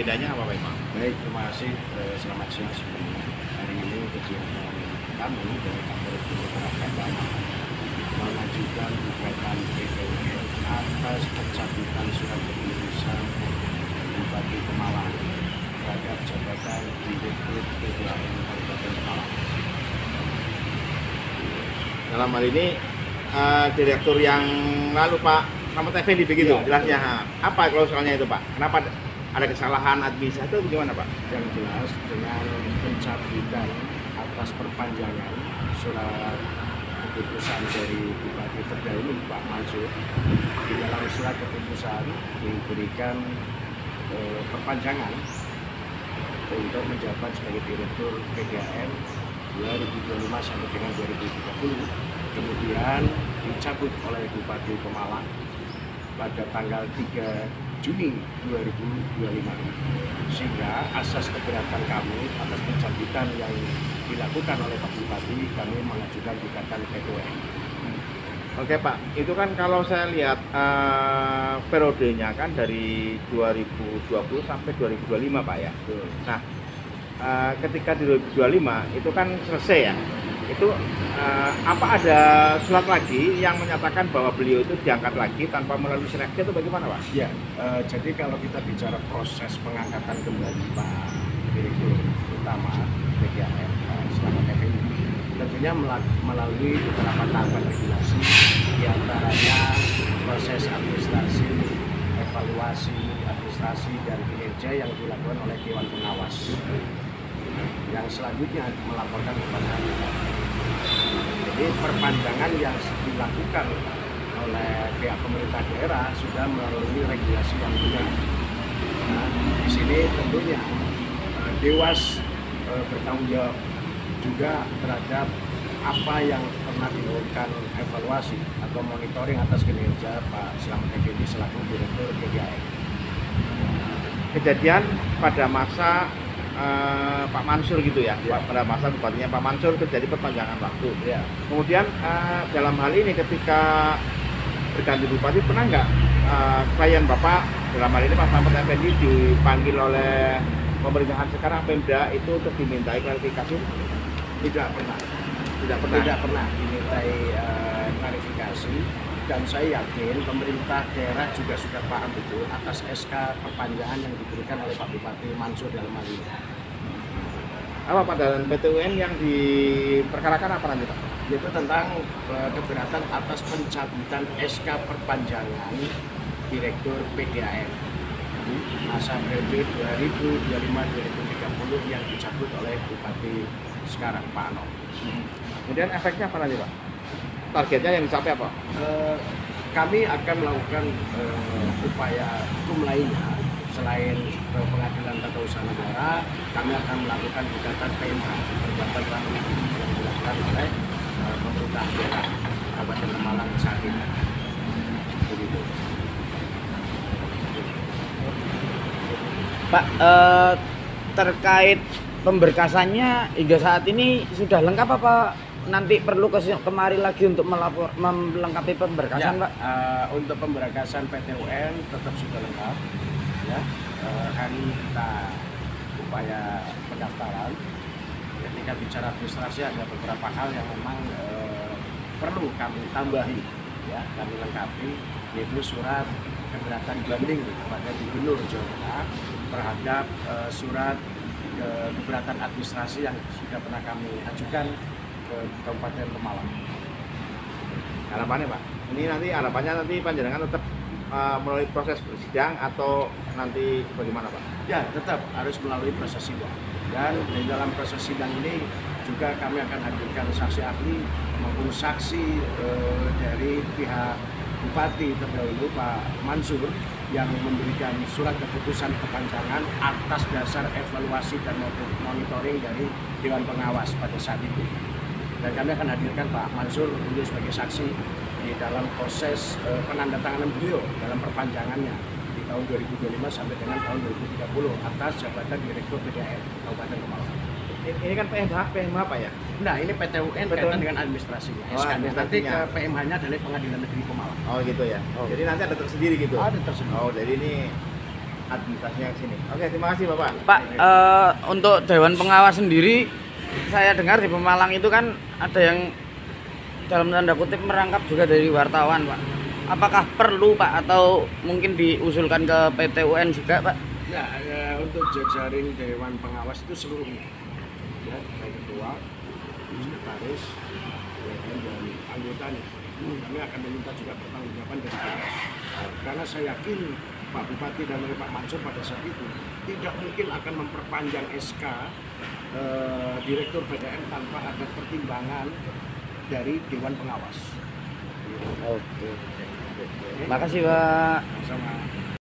agendanya apa Pak Imam? Baik, terima kasih. Selamat siang semuanya. Hari ini kegiatan kami dari kantor Direktorat Keagamaan mengajukan gugatan PTUN atas pencabutan surat keputusan Bupati Pemalang terhadap jabatan Direktur PDAM Kabupaten Pemalang. Dalam hal ini direktur yang lalu Pak Slamet Effendi begitu Ya, jelasnya. Apa klausulnya itu Pak? Kenapa ada kesalahan administratif atau gimana Pak? Yang jelas dengan pencabutan atas perpanjangan surat keputusan dari Bupati terdahulu Pak Mansur, di dalam surat keputusan diberikan perpanjangan untuk menjabat sebagai Direktur PDAM 2025 sampai dengan 2030, kemudian dicabut oleh Bupati Pemalang pada tanggal 3 Juni 2025, sehingga asas keberatan kami atas pencabutan yang dilakukan oleh Pak Bupati, kami mengajukan gugatan PTUN. Oke Pak, itu kan kalau saya lihat periodenya kan dari 2020 sampai 2025 Pak ya. Betul. Nah, ketika di 2025 itu kan selesai ya. Itu apa ada surat lagi yang menyatakan bahwa beliau itu diangkat lagi tanpa melalui seleksi itu bagaimana Pak? Ya, jadi kalau kita bicara proses pengangkatan kembali Pak Direktur Utama PDAM Slamet Effendi, tentunya melalui beberapa tahapan regulasi, diantaranya proses administrasi, evaluasi administrasi dan kinerja yang dilakukan oleh Dewan Pengawas, yang selanjutnya melaporkan kepada Bupati. Jadi perpanjangan yang dilakukan oleh pihak pemerintah daerah sudah melalui regulasi yang benar. Nah, di sini tentunya Dewas bertanggung jawab juga terhadap apa yang pernah dilakukan evaluasi atau monitoring atas kinerja Pak Slamet Effendi selaku Direktur PDAM. Kejadian pada masa Pak Mansur gitu ya, Ya. Pada masa bupatinya Pak Mansur terjadi perpanjangan waktu. Ya. Kemudian dalam hal ini ketika berganti bupati pernah nggak klien Bapak dalam hal ini Pak Slamet Effendi dipanggil oleh pemerintahan sekarang Pemda itu untuk dimintai klarifikasi? Tidak pernah. Tidak pernah. Tidak pernah dimintai klarifikasi, dan saya yakin pemerintah daerah juga sudah paham betul atas SK perpanjangan yang diberikan oleh Pak Bupati Mansur dalam hal ini. Apa Pak dan PTUN yang diperkarakan apa nanti Pak? Yaitu tentang keberatan atas pencabutan SK perpanjangan Direktur PDAM masa periode 2025-2030 yang dicabut oleh Bupati sekarang Pak Ano. Kemudian efeknya apa nanti Pak? Targetnya yang dicapai apa? Kami akan melakukan upaya hukum lainnya selain pengadilan tata usaha negara. Kami akan melakukan gugatan PMH perbuatan pelanggaran yang dilakukan oleh pemerintah daerah Kabupaten Pemalang saat ini. Begitu. Pak, terkait pemberkasannya hingga saat ini sudah lengkap apa nanti perlu kemari lagi untuk melengkapi pemberkasan Ya, Pak? untuk pemberkasan PTUN tetap sudah lengkap. Ya, hari ini kita upaya pendaftaran. Ketika bicara administrasi ada beberapa hal yang memang perlu kami tambahi, ya, kami lengkapi, yaitu surat keberatan banding kepada Gubernur Jawa Tengah terhadap surat keberatan administrasi yang sudah pernah kami ajukan ke Kabupaten Pemalang. Harapannya Pak? Ini nanti harapannya nanti panjenengan tetap melalui proses sidang atau nanti bagaimana Pak? Ya, tetap harus melalui proses sidang. Dan di dalam proses sidang ini juga kami akan hadirkan saksi ahli maupun saksi dari pihak Bupati terdahulu Pak Mansur yang memberikan surat keputusan perpanjangan atas dasar evaluasi dan monitoring dari Dewan Pengawas pada saat itu. Dan kami akan hadirkan Pak Mansur untuk sebagai saksi di dalam proses penandatanganan beliau dalam perpanjangannya di tahun 2025 sampai dengan tahun 2030 atas jabatan Direktur PDAM Kabupaten Pemalang. Ini kan PMH Pak ya? Nah, ini PTUN kaitan dengan administrasinya. Oh, SK-nya. Nanti administrasinya. ke PMH-nya dari Pengadilan Negeri Pemalang. Oh gitu ya. Oh. Jadi nanti ada tersendiri gitu. Ada tersendiri. Oh, jadi ini administrasinya ke sini. Oke, terima kasih Bapak. Pak, untuk Dewan Pengawas sendiri, saya dengar di Pemalang itu kan ada yang dalam tanda kutip merangkap juga dari wartawan, Pak. Apakah perlu, Pak, atau mungkin diusulkan ke PT UN juga, Pak? Ya, untuk jajaring Dewan Pengawas itu seluruhnya, ya, baik ketua, sekretaris, ya, dan anggotanya. Kami akan meminta juga pertanggungjawaban dari PNS. Karena saya yakin Pak Bupati dan Pak Mansur pada saat itu tidak mungkin akan memperpanjang SK Direktur BDM tanpa ada pertimbangan dari Dewan Pengawas. Oke. Makasih, Pak. Sama.